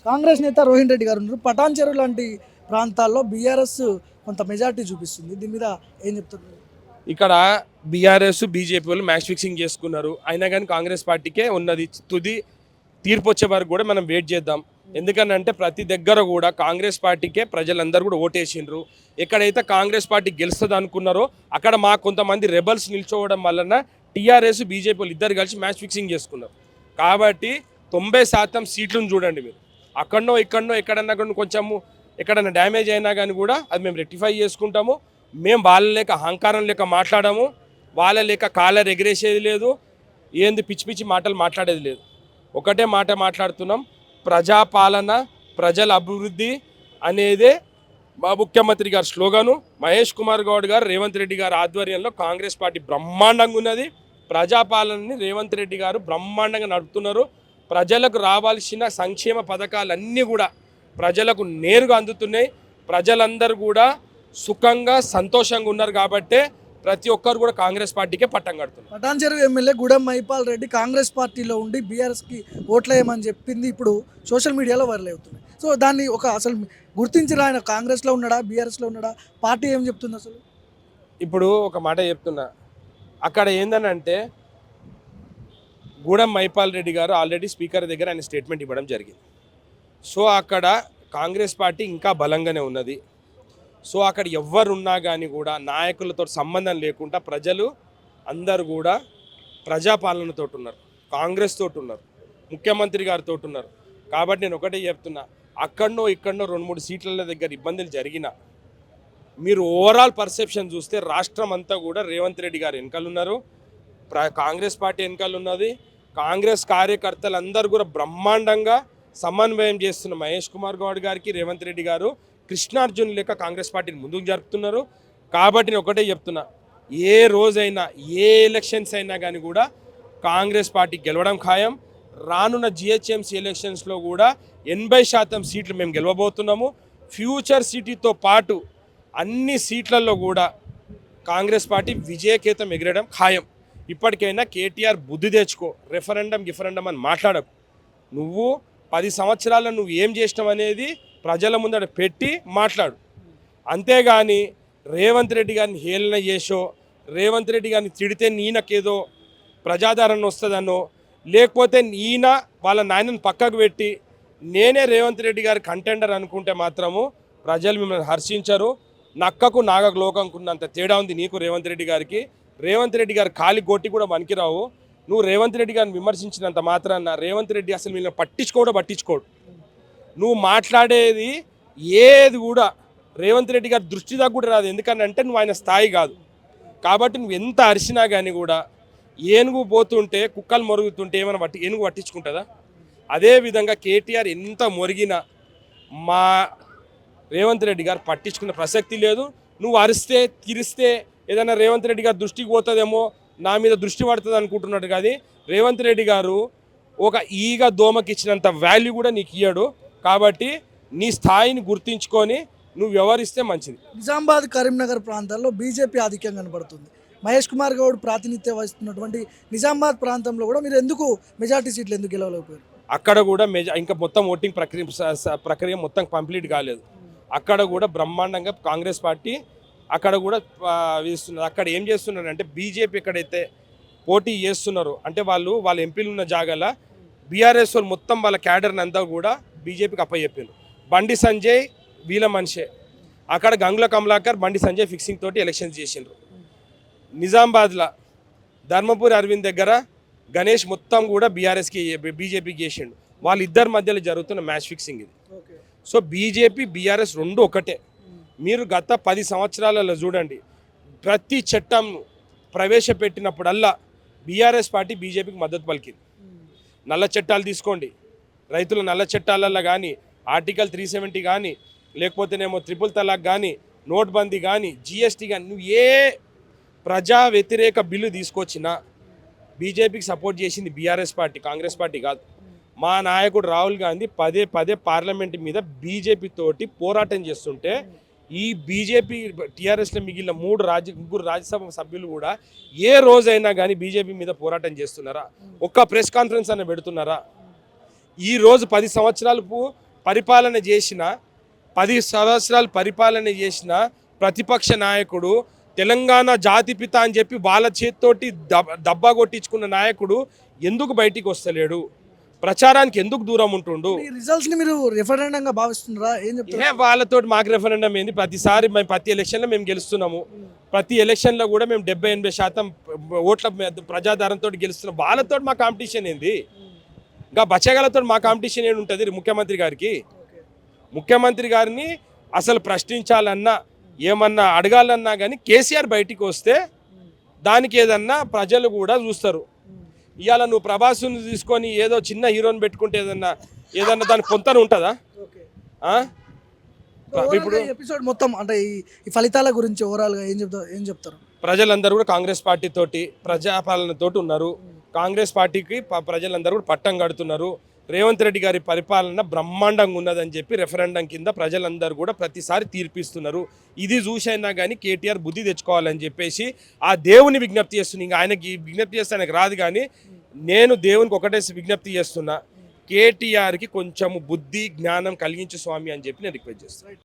కాంగ్రెస్ నేత రోహిన్ రెడ్డి గారు ఉన్నారు. పటాన్ చెరువు లాంటి ప్రాంతాల్లో బీఆర్ఎస్ కొంత మెజార్టీ చూపిస్తుంది. దీని మీద ఏం చెప్తారు? ఇక్కడ బీఆర్ఎస్ బీజేపీ వాళ్ళు మ్యాచ్ ఫిక్సింగ్ చేసుకున్నారు. అయినా కానీ కాంగ్రెస్ పార్టీకే ఉన్నది. తుది తీర్పు వచ్చే వరకు కూడా మనం వెయిట్ చేద్దాం. ఎందుకనంటే ప్రతి దగ్గర కూడా కాంగ్రెస్ పార్టీకే ప్రజలందరూ కూడా ఓటేసిండ్రు. ఎక్కడైతే కాంగ్రెస్ పార్టీ గెలుస్తుంది అనుకున్నారో అక్కడ మా కొంతమంది రెబల్స్ నిల్చోవడం వలన టీఆర్ఎస్ బీజేపీ వాళ్ళు ఇద్దరు కలిసి మ్యాచ్ ఫిక్సింగ్ చేసుకున్నారు. కాబట్టి 90% సీట్లను చూడండి మీరు. అక్కడనో ఇక్కడనో ఎక్కడన్నా కూడా కొంచెము ఎక్కడన్నా డ్యామేజ్ అయినా కానీ కూడా అది మేము రెక్టిఫై చేసుకుంటాము. మేము వాళ్ళ లేక అహంకారం లేక మాట్లాడము, వాళ్ళ లేక కాలర్ ఎగిరేసేది లేదు, ఏంది పిచ్చి పిచ్చి మాటలు మాట్లాడేది లేదు. ఒకటే మాట మాట్లాడుతున్నాం, ప్రజాపాలన ప్రజల అభివృద్ధి అనేదే మా ముఖ్యమంత్రి గారి స్లోగను. మహేష్ కుమార్ గౌడ్ గారు రేవంత్ రెడ్డి గారి ఆధ్వర్యంలో కాంగ్రెస్ పార్టీ బ్రహ్మాండంగా ఉన్నది. ప్రజాపాలనని రేవంత్ రెడ్డి గారు బ్రహ్మాండంగా నడుపుతున్నారు. ప్రజలకు రావాల్సిన సంక్షేమ పథకాలన్నీ కూడా ప్రజలకు నేరుగా అందుతున్నాయి. ప్రజలందరూ కూడా సుఖంగా సంతోషంగా ఉన్నారు. కాబట్టే ప్రతి ఒక్కరు కూడా కాంగ్రెస్ పార్టీకే పట్టం కడుతున్నారు. పటాన్ చెరువు ఎమ్మెల్యే గూడెం మైపాల్ రెడ్డి కాంగ్రెస్ పార్టీలో ఉండి బీఆర్ఎస్కి ఓట్లేయమని చెప్పింది ఇప్పుడు సోషల్ మీడియాలో వైరల్ అవుతుంది. సో దాన్ని అసలు గుర్తించిరా, ఆయన కాంగ్రెస్లో ఉన్నాడా బీఆర్ఎస్లో ఉన్నాడా, పార్టీ ఏం చెప్తుంది అసలు? ఇప్పుడు ఒక మాట చెప్తున్నా, అక్కడ ఏందనంటే గూడెం మైపాల్ రెడ్డి గారు ఆల్రెడీ స్పీకర్ దగ్గర ఆయన స్టేట్మెంట్ ఇవ్వడం జరిగింది. సో అక్కడ కాంగ్రెస్ పార్టీ ఇంకా బలంగానే ఉన్నది. సో అక్కడ ఎవరున్నా కానీ కూడా నాయకులతో సంబంధం లేకుండా ప్రజలు అందరూ కూడా ప్రజాపాలనతో ఉన్నారు, కాంగ్రెస్ తోటి ఉన్నారు, ముఖ్యమంత్రి గారితో ఉన్నారు. కాబట్టి నేను ఒకటే చెప్తున్నా, అక్కడనో ఇక్కడనో 2-3 సీట్ల దగ్గర ఇబ్బందులు జరిగినా మీరు ఓవరాల్ పర్సెప్షన్ చూస్తే రాష్ట్రం అంతా కూడా రేవంత్ రెడ్డి గారు వెనకాల ఉన్నారు, కాంగ్రెస్ పార్టీ వెనకాల ఉన్నది. కాంగ్రెస్ కార్యకర్తలు అందరూ కూడా బ్రహ్మాండంగా సమన్వయం చేస్తున్న మహేష్ కుమార్ గౌడ్ గారికి రేవంత్ రెడ్డి గారు కృష్ణార్జున్ లెక్క కాంగ్రెస్ పార్టీని ముందుకు జరుపుతున్నారు. కాబట్టి నేను ఒకటే చెప్తున్నా, ఏ రోజైనా ఏ ఎలక్షన్స్ అయినా కానీ కూడా కాంగ్రెస్ పార్టీ గెలవడం ఖాయం. రానున్న జిహెచ్ఎంసీ ఎలక్షన్స్లో కూడా 80% సీట్లు మేము గెలవబోతున్నాము. ఫ్యూచర్ సిటీతో పాటు అన్ని సీట్లలో కూడా కాంగ్రెస్ పార్టీ విజయకేతం ఎగిరడం ఖాయం. ఇప్పటికైనా కేటీఆర్ బుద్ధి తెచ్చుకో, గిఫరెండం అని మాట్లాడకు. నువ్వు 10 సంవత్సరాల్లో నువ్వు ఏం చేసినావు అనేది ప్రజల ముందర పెట్టి మాట్లాడు. అంతేగాని రేవంత్ రెడ్డి గారిని హేళన చేసో, రేవంత్ రెడ్డి గారిని తిడితే ఈయనకేదో ప్రజాదరణ వస్తుందనో, లేకపోతే ఈయన వాళ్ళ నాయనని పక్కకు పెట్టి నేనే రేవంత్ రెడ్డి గారి కంటెండర్ అనుకుంటే మాత్రము ప్రజలు మిమ్మల్ని హర్షించరు. నక్కకు నాగకు లోకంకు ఉన్నంత తేడా ఉంది నీకు రేవంత్ రెడ్డి గారికి. రేవంత్ రెడ్డి గారి కాలి గోటి కూడా పనికిరావు. నువ్వు రేవంత్ రెడ్డి గారిని విమర్శించినంత మాత్రాన రేవంత్ రెడ్డి అసలు వీళ్ళని పట్టించుకోడు. నువ్వు మాట్లాడేది ఏది కూడా రేవంత్ రెడ్డి గారి దృష్టి దాకా కూడా రాదు. ఎందుకంటే నువ్వు ఆయన స్థాయి కాదు. కాబట్టి నువ్వు ఎంత అరిచినా కానీ కూడా ఏనుగు పోతుంటే కుక్కలు మొరుగుతుంటే ఏమైనా ఏనుగు పట్టించుకుంటుందా? అదేవిధంగా కేటీఆర్ ఎంత మొరిగినా మా రేవంత్ రెడ్డి గారు పట్టించుకున్న ప్రసక్తి లేదు. నువ్వు అరిస్తే తిరిస్తే ఏదైనా రేవంత్ రెడ్డి గారు దృష్టికి పోతుందేమో, నా మీద దృష్టి పడుతుంది అనుకుంటున్నాడు. కానీ రేవంత్ రెడ్డి గారు ఒక ఈగ దోమకి ఇచ్చినంత వాల్యూ కూడా నీకు ఇయ్యడు. కాబట్టి నీ స్థాయిని గుర్తించుకొని నువ్వు వ్యవహరిస్తే మంచిది. నిజామాబాద్ కరీంనగర్ ప్రాంతాల్లో బీజేపీ ఆధిక్యం కనబడుతుంది. మహేష్ కుమార్ గౌడ్ ప్రాతినిధ్యం వహిస్తున్నటువంటి నిజామాబాద్ ప్రాంతంలో కూడా మీరు ఎందుకు మెజార్టీ సీట్లు ఎందుకు గెలవలేకపోయారు? అక్కడ కూడా ఇంకా మొత్తం ఓటింగ్ ప్రక్రియ మొత్తం కంప్లీట్ కాలేదు. అక్కడ కూడా బ్రహ్మాండంగా కాంగ్రెస్ పార్టీ అక్కడ కూడా వేస్తున్నారు. అక్కడ ఏం చేస్తున్నారంటే బీజేపీ ఎక్కడైతే పోటీ చేస్తున్నారో అంటే వాళ్ళ ఎంపీలు ఉన్న జాగాల బీఆర్ఎస్ వాళ్ళు మొత్తం వాళ్ళ క్యాడర్ని అంతా కూడా బీజేపీకి అప్పచెప్పారు. బండి సంజయ్ వీళ్ళ మనిషే. అక్కడ గంగుల కమలాకర్ బండి సంజయ్ ఫిక్సింగ్ తోటి ఎలక్షన్స్ చేసిండ్రు. నిజామాబాద్లో ధర్మపురి అరవింద్ దగ్గర గణేష్ మొత్తం కూడా బీజేపీకి చేసిండు. వాళ్ళిద్దరి మధ్యలో జరుగుతున్న మ్యాచ్ ఫిక్సింగ్ ఇది. సో బీజేపీ బీఆర్ఎస్ రెండు ఒకటే. మీరు గత 10 సంవత్సరాలలో చూడండి, ప్రతి చట్టం ప్రవేశపెట్టినప్పుడల్లా బీఆర్ఎస్ పార్టీ బీజేపీకి మద్దతు పలికింది. నల్ల చట్టాలు తీసుకోండి, రైతుల నల్ల చట్టాలల్లో కానీ, ఆర్టికల్ 370 కానీ, లేకపోతేనేమో ట్రిపుల్ తలాక్ కానీ, నోట్బందీ కానీ, జిఎస్టీ కానీ, నువ్వు ఏ ప్రజా వ్యతిరేక బిల్లు తీసుకొచ్చినా బీజేపీకి సపోర్ట్ చేసింది బీఆర్ఎస్ పార్టీ, కాంగ్రెస్ పార్టీ కాదు. మా నాయకుడు రాహుల్ గాంధీ పదే పార్లమెంట్ మీద బీజేపీ తోటి పోరాటం చేస్తుంటే ఈ బీజేపీ టీఆర్ఎస్లో మిగిలిన ముగ్గురు రాజ్యసభ సభ్యులు కూడా ఏ రోజైనా కానీ బీజేపీ మీద పోరాటం చేస్తున్నారా? ఒక్క ప్రెస్ కాన్ఫరెన్స్ అన్న పెడుతున్నారా? ఈ రోజు 10 సంవత్సరాలకు పరిపాలన చేసిన 10 సంవత్సరాలు పరిపాలన చేసిన ప్రతిపక్ష నాయకుడు, తెలంగాణ జాతిపిత అని చెప్పి వాళ్ళ చేతితోటి దబ్బా కొట్టించుకున్న నాయకుడు ఎందుకు బయటికి వస్తలేడు? ప్రచారానికి ఎందుకు దూరం ఉంటుండు? ఈ రిజల్ట్స్ ని మీరు రెఫరెండంగా భావిస్తున్నారా? ఏం చెప్తారు? వాళ్ళతో మాకు రెఫరెండం ఏంది? ప్రతిసారి మేము ప్రతి ఎలక్షన్లో మేము గెలుస్తున్నాము. ప్రతి ఎలక్షన్లో కూడా మేము 70-80% ఓట్ల ప్రజాధారంతో గెలుస్తున్నాం. వాళ్ళతో మా కాంపిటీషన్ ఏంది? ఇంకా బచ్చగాలతో మా కాంపిటీషన్ ఏంటి ఉంటుంది? ముఖ్యమంత్రి గారికి, ముఖ్యమంత్రి గారిని అసలు ప్రశ్నించాలన్నా ఏమన్నా అడగాలన్నా కానీ కేసీఆర్ బయటికి వస్తే దానికి ఏదన్నా ప్రజలు కూడా చూస్తారు. ఇవాళ నువ్వు ప్రభాస్ని తీసుకొని ఏదో చిన్న హీరోని పెట్టుకుంటే ఏదన్నా దాని పొంతన ఉంటుందా? ఇప్పుడు ఎపిసోడ్ మొత్తం అంటే ఈ ఫలితాల గురించి ఓవరాల్ గా ఏం చెప్తారు? ప్రజలందరూ కూడా కాంగ్రెస్ పార్టీ తోటి ప్రజాపాలనతోటి ఉన్నారు. కాంగ్రెస్ పార్టీకి ప్రజలందరూ కూడా పట్టం కడుతున్నారు. రేవంత్ రెడ్డి గారి పరిపాలన బ్రహ్మాండంగా ఉన్నదని చెప్పి రెఫరెండం కింద ప్రజలందరూ కూడా ప్రతిసారి తీర్పిస్తున్నారు. ఇది చూసైనా కానీ కేటీఆర్ బుద్ధి తెచ్చుకోవాలని చెప్పేసి ఆ దేవుని విజ్ఞప్తి చేస్తున్నా. ఇంకా ఆయనకి విజ్ఞప్తి చేస్తే ఆయనకు రాదు, కానీ నేను దేవునికి ఒకటే విజ్ఞప్తి చేస్తున్నా, కేటీఆర్కి కొంచెము బుద్ధి జ్ఞానం కలిగించు స్వామి అని చెప్పి నేను రిక్వెస్ట్ చేస్తాను.